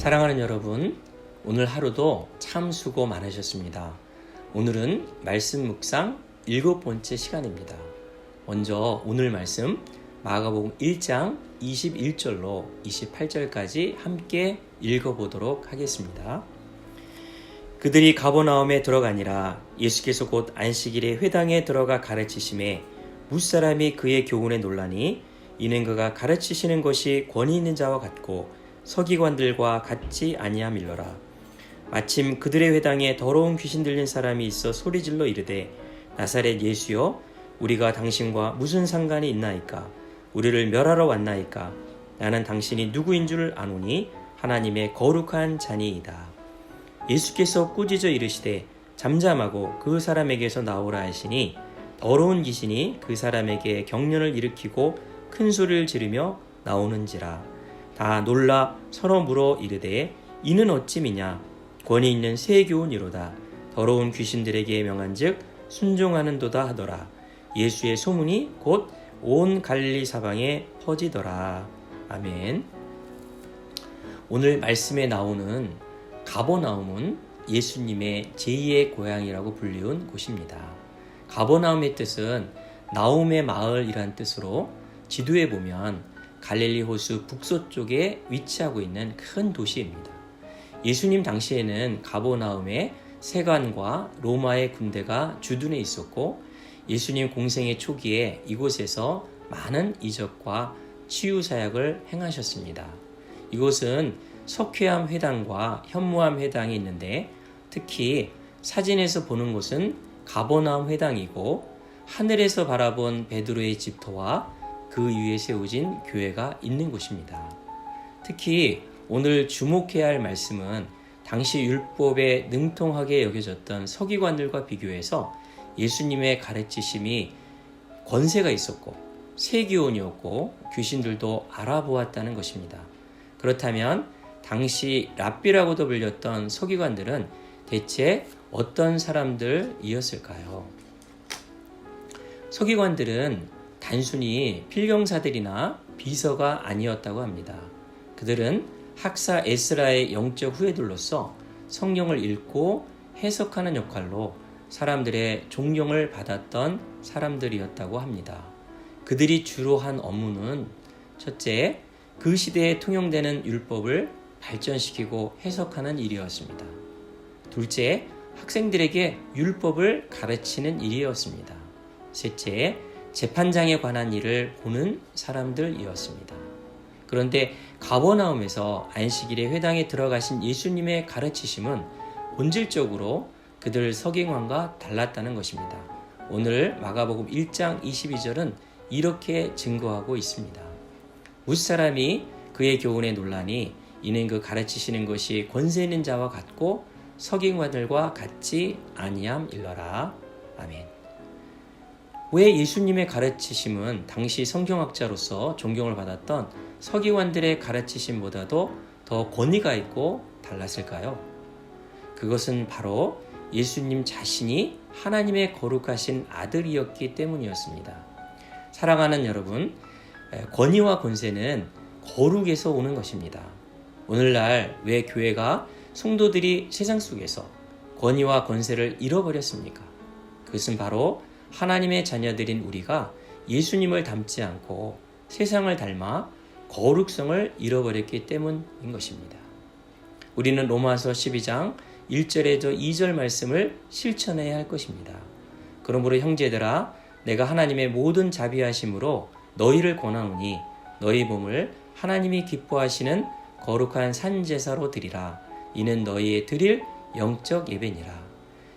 사랑하는 여러분, 오늘 하루도 참 수고 많으셨습니다. 오늘은 말씀 묵상 7번째 시간입니다. 먼저 오늘 말씀 마가복음 1장 21절로 28절까지 함께 읽어보도록 하겠습니다. 그들이 가버나움에 들어가니라. 예수께서 곧 안식일에 회당에 들어가 가르치심에 무사람이 그의 교훈에 놀라니 이는 그가 가르치시는 것이 권위 있는 자와 같고 서기관들과 같지 아니함일러라. 마침 그들의 회당에 더러운 귀신 들린 사람이 있어 소리질러 이르되 나사렛 예수여, 우리가 당신과 무슨 상관이 있나이까? 우리를 멸하러 왔나이까? 나는 당신이 누구인 줄 아노니 하나님의 거룩한 자니이다. 예수께서 꾸짖어 이르시되 잠잠하고 그 사람에게서 나오라 하시니 더러운 귀신이 그 사람에게 경련을 일으키고 큰 소리를 지르며 나오는지라. 다 놀라 서로 물어 이르되 이는 어찌미냐? 권위 있는 새 교훈이로다. 더러운 귀신들에게 명한즉 순종하는도다 하더라. 예수의 소문이 곧 온 갈릴리 사방에 퍼지더라. 아멘. 오늘 말씀에 나오는 가버나움은 예수님의 제2의 고향이라고 불리운 곳입니다. 가버나움의 뜻은 나움의 마을이란 뜻으로 지도에 보면 갈릴리 호수 북서쪽에 위치하고 있는 큰 도시입니다. 예수님 당시에는 가버나움에 세관과 로마의 군대가 주둔해 있었고 예수님 공생의 초기에 이곳에서 많은 이적과 치유 사역을 행하셨습니다. 이곳은 석회암 회당과 현무암 회당이 있는데 특히 사진에서 보는 곳은 가버나움 회당이고 하늘에서 바라본 베드로의 집터와 그 위에 세워진 교회가 있는 곳입니다. 특히 오늘 주목해야 할 말씀은 당시 율법에 능통하게 여겨졌던 서기관들과 비교해서 예수님의 가르치심이 권세가 있었고 세기원이었고 귀신들도 알아보았다는 것입니다. 그렇다면 당시 랍비라고도 불렸던 서기관들은 대체 어떤 사람들이었을까요? 서기관들은 단순히 필경사들이나 비서가 아니었다고 합니다. 그들은 학사 에스라의 영적 후예들로서 성경을 읽고 해석하는 역할로 사람들의 존경을 받았던 사람들이었다고 합니다. 그들이 주로 한 업무는 첫째, 그 시대에 통용되는 율법을 발전시키고 해석하는 일이었습니다. 둘째, 학생들에게 율법을 가르치는 일이었습니다. 셋째, 재판장에 관한 일을 보는 사람들이었습니다. 그런데 가버나움에서 안식일에 회당에 들어가신 예수님의 가르치심은 본질적으로 그들 서기관과 달랐다는 것입니다. 오늘 마가복음 1장 22절은 이렇게 증거하고 있습니다. 무사람이 그의 교훈에 놀라니 이는 그 가르치시는 것이 권세 있는 자와 같고 서기관들과 같지 아니함일러라. 아멘. 왜 예수님의 가르치심은 당시 성경학자로서 존경을 받았던 서기관들의 가르치심보다도 더 권위가 있고 달랐을까요? 그것은 바로 예수님 자신이 하나님의 거룩하신 아들이었기 때문이었습니다. 사랑하는 여러분, 권위와 권세는 거룩에서 오는 것입니다. 오늘날 왜 교회가 성도들이 세상 속에서 권위와 권세를 잃어버렸습니까? 그것은 바로 하나님의 자녀들인 우리가 예수님을 닮지 않고 세상을 닮아 거룩성을 잃어버렸기 때문인 것입니다. 우리는 로마서 12장 1절에서 2절 말씀을 실천해야 할 것입니다. 그러므로 형제들아, 내가 하나님의 모든 자비하심으로 너희를 권하노니 너희 몸을 하나님이 기뻐하시는 거룩한 산제사로 드리라. 이는 너희의 드릴 영적 예배니라.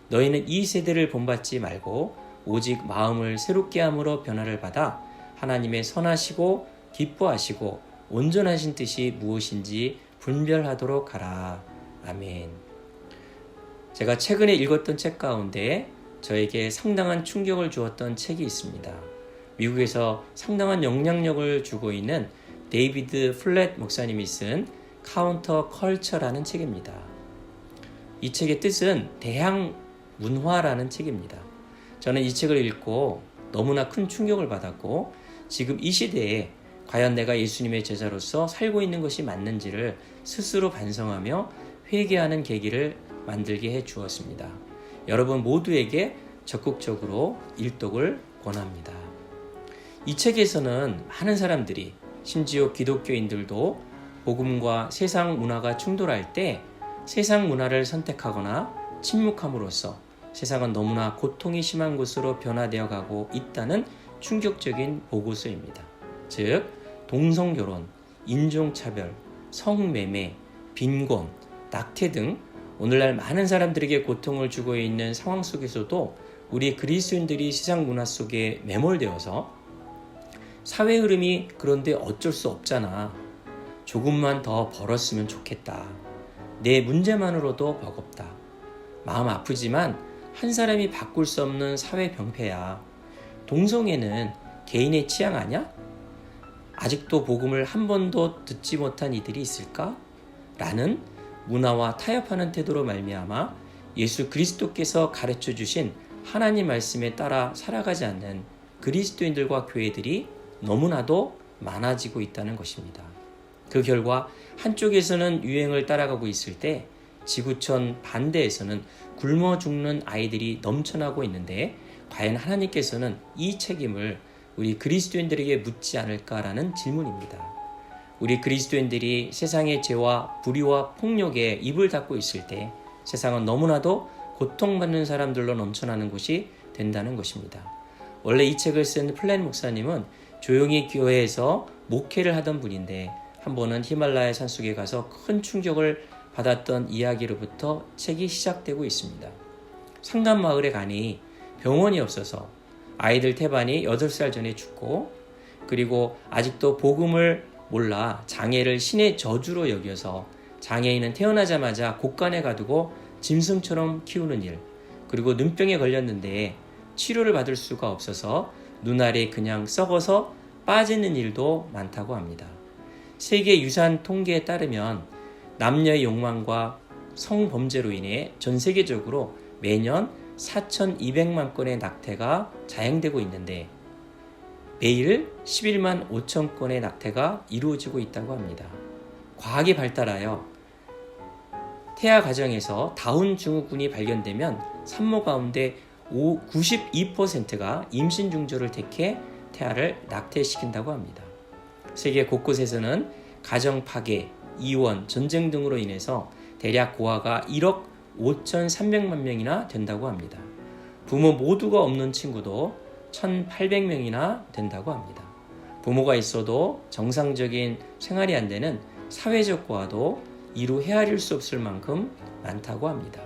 너희는 이 세대를 본받지 말고 오직 마음을 새롭게 함으로 변화를 받아 하나님의 선하시고 기뻐하시고 온전하신 뜻이 무엇인지 분별하도록 하라. 아멘. 제가 최근에 읽었던 책 가운데 저에게 상당한 충격을 주었던 책이 있습니다. 미국에서 상당한 영향력을 주고 있는 데이비드 플랫 목사님이 쓴 카운터 컬처라는 책입니다. 이 책의 뜻은 대항 문화라는 책입니다. 저는 이 책을 읽고 너무나 큰 충격을 받았고 지금 이 시대에 과연 내가 예수님의 제자로서 살고 있는 것이 맞는지를 스스로 반성하며 회개하는 계기를 만들게 해 주었습니다. 여러분 모두에게 적극적으로 일독을 권합니다. 이 책에서는 많은 사람들이, 심지어 기독교인들도 복음과 세상 문화가 충돌할 때 세상 문화를 선택하거나 침묵함으로써 세상은 너무나 고통이 심한 곳으로 변화되어 가고 있다는 충격적인 보고서입니다. 즉, 동성결혼, 인종차별, 성매매, 빈곤, 낙태 등 오늘날 많은 사람들에게 고통을 주고 있는 상황 속에서도 우리 그리스도인들이 세상 문화 속에 매몰되어서 사회 흐름이 그런데 어쩔 수 없잖아. 조금만 더 벌었으면 좋겠다. 내 문제만으로도 버겁다. 마음 아프지만 한 사람이 바꿀 수 없는 사회 병폐야. 동성애는 개인의 취향 아냐? 아직도 복음을 한 번도 듣지 못한 이들이 있을까? 라는 문화와 타협하는 태도로 말미암아 예수 그리스도께서 가르쳐 주신 하나님 말씀에 따라 살아가지 않는 그리스도인들과 교회들이 너무나도 많아지고 있다는 것입니다. 그 결과 한쪽에서는 유행을 따라가고 있을 때 지구촌 반대에서는 굶어 죽는 아이들이 넘쳐나고 있는데, 과연 하나님께서는 이 책임을 우리 그리스도인들에게 묻지 않을까라는 질문입니다. 우리 그리스도인들이 세상의 죄와 불의와 폭력에 입을 닫고 있을 때 세상은 너무나도 고통받는 사람들로 넘쳐나는 곳이 된다는 것입니다. 원래 이 책을 쓴 플랜 목사님은 조용히 교회에서 목회를 하던 분인데, 한 번은 히말라야 산속에 가서 큰 충격을 받았던 이야기로부터 책이 시작되고 있습니다. 상간 마을에 가니 병원이 없어서 아이들 태반이 8살 전에 죽고, 그리고 아직도 복음을 몰라 장애를 신의 저주로 여겨서 장애인은 태어나자마자 곳간에 가두고 짐승처럼 키우는 일, 그리고 눈병에 걸렸는데 치료를 받을 수가 없어서 눈알이 그냥 썩어서 빠지는 일도 많다고 합니다. 세계 유산 통계에 따르면 남녀의 욕망과 성범죄로 인해 전 세계적으로 매년 4,200만 건의 낙태가 자행되고 있는데 매일 11만 5천 건의 낙태가 이루어지고 있다고 합니다. 과학이 발달하여 태아 가정에서 다운 증후군이 발견되면 산모 가운데 92%가 임신 중절을 택해 태아를 낙태시킨다고 합니다. 세계 곳곳에서는 가정 파괴, 이혼, 전쟁 등으로 인해서 대략 고아가 1억 5,300만 명이나 된다고 합니다. 부모 모두가 없는 친구도 1,800명이나 된다고 합니다. 부모가 있어도 정상적인 생활이 안 되는 사회적 고아도 이루 헤아릴 수 없을 만큼 많다고 합니다.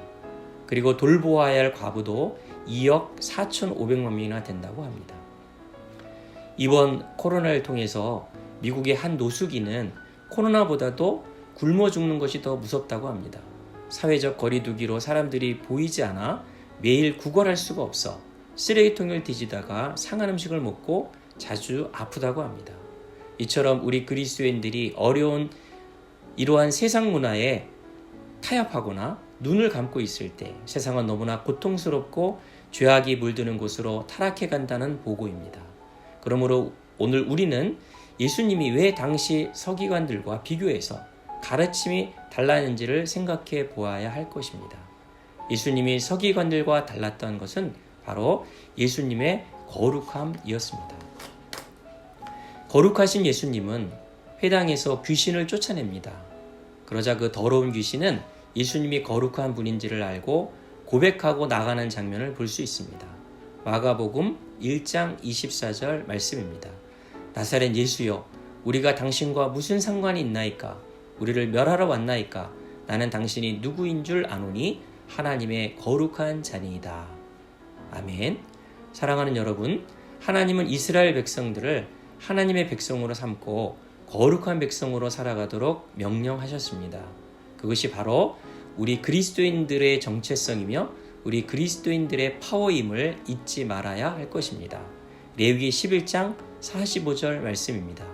그리고 돌보아야 할 과부도 2억 4,500만 명이나 된다고 합니다. 이번 코로나를 통해서 미국의 한 노숙인은 코로나보다도 굶어 죽는 것이 더 무섭다고 합니다. 사회적 거리두기로 사람들이 보이지 않아 매일 구걸할 수가 없어 쓰레기통을 뒤지다가 상한 음식을 먹고 자주 아프다고 합니다. 이처럼 우리 그리스도인들이 어려운 이러한 세상 문화에 타협하거나 눈을 감고 있을 때 세상은 너무나 고통스럽고 죄악이 물드는 곳으로 타락해 간다는 보고입니다. 그러므로 오늘 우리는 예수님이 왜 당시 서기관들과 비교해서 가르침이 달랐는지를 생각해 보아야 할 것입니다. 예수님이 서기관들과 달랐던 것은 바로 예수님의 거룩함이었습니다. 거룩하신 예수님은 회당에서 귀신을 쫓아냅니다. 그러자 그 더러운 귀신은 예수님이 거룩한 분인지를 알고 고백하고 나가는 장면을 볼 수 있습니다. 마가복음 1장 24절 말씀입니다. 나사렛 예수여, 우리가 당신과 무슨 상관이 있나이까? 우리를 멸하러 왔나이까? 나는 당신이 누구인 줄 아노니 하나님의 거룩한 자니이다. 아멘. 사랑하는 여러분, 하나님은 이스라엘 백성들을 하나님의 백성으로 삼고 거룩한 백성으로 살아가도록 명령하셨습니다. 그것이 바로 우리 그리스도인들의 정체성이며 우리 그리스도인들의 파워임을 잊지 말아야 할 것입니다. 레위기 11장 45절 말씀입니다.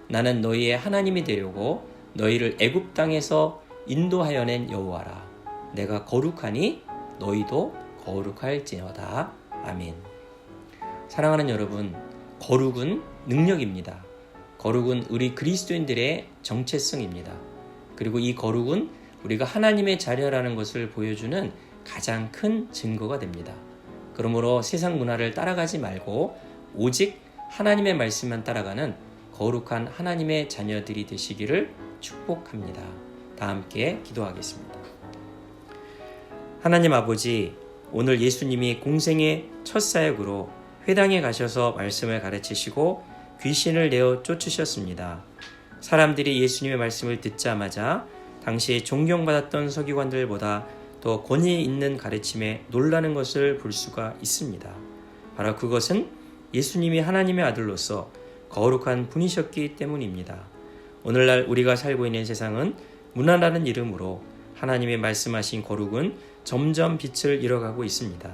나는 너희의 하나님이 되려고 너희를 애굽 땅에서 인도하여 낸 여호와라. 내가 거룩하니 너희도 거룩할지어다. 아멘. 사랑하는 여러분, 거룩은 능력입니다. 거룩은 우리 그리스도인들의 정체성입니다. 그리고 이 거룩은 우리가 하나님의 자녀라는 것을 보여주는 가장 큰 증거가 됩니다. 그러므로 세상 문화를 따라가지 말고 오직 하나님의 말씀만 따라가는 거룩한 하나님의 자녀들이 되시기를 축복합니다. 다 함께 기도하겠습니다. 하나님 아버지, 오늘 예수님이 공생의 첫 사역으로 회당에 가셔서 말씀을 가르치시고 귀신을 내어 쫓으셨습니다. 사람들이 예수님의 말씀을 듣자마자 당시에 존경받았던 서기관들보다 더 권위 있는 가르침에 놀라는 것을 볼 수가 있습니다. 바로 그것은 예수님이 하나님의 아들로서 거룩한 분이셨기 때문입니다. 오늘날 우리가 살고 있는 세상은 문화라는 이름으로 하나님의 말씀하신 거룩은 점점 빛을 잃어가고 있습니다.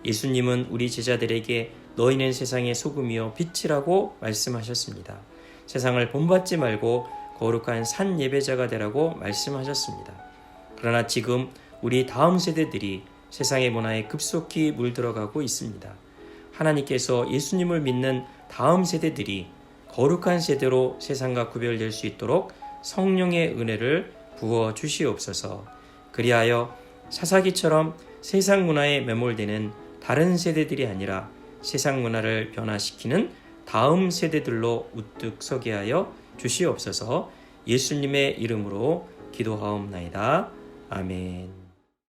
예수님은 우리 제자들에게 너희는 세상의 소금이요 빛이라고 말씀하셨습니다. 세상을 본받지 말고 거룩한 산 예배자가 되라고 말씀하셨습니다. 그러나 지금 우리 다음 세대들이 세상의 문화에 급속히 물들어가고 있습니다. 하나님께서 예수님을 믿는 다음 세대들이 거룩한 세대로 세상과 구별될 수 있도록 성령의 은혜를 부어 주시옵소서. 그리하여 사사기처럼 세상 문화에 매몰되는 다른 세대들이 아니라 세상 문화를 변화시키는 다음 세대들로 우뚝 서게 하여 주시옵소서. 예수님의 이름으로 기도하옵나이다. 아멘.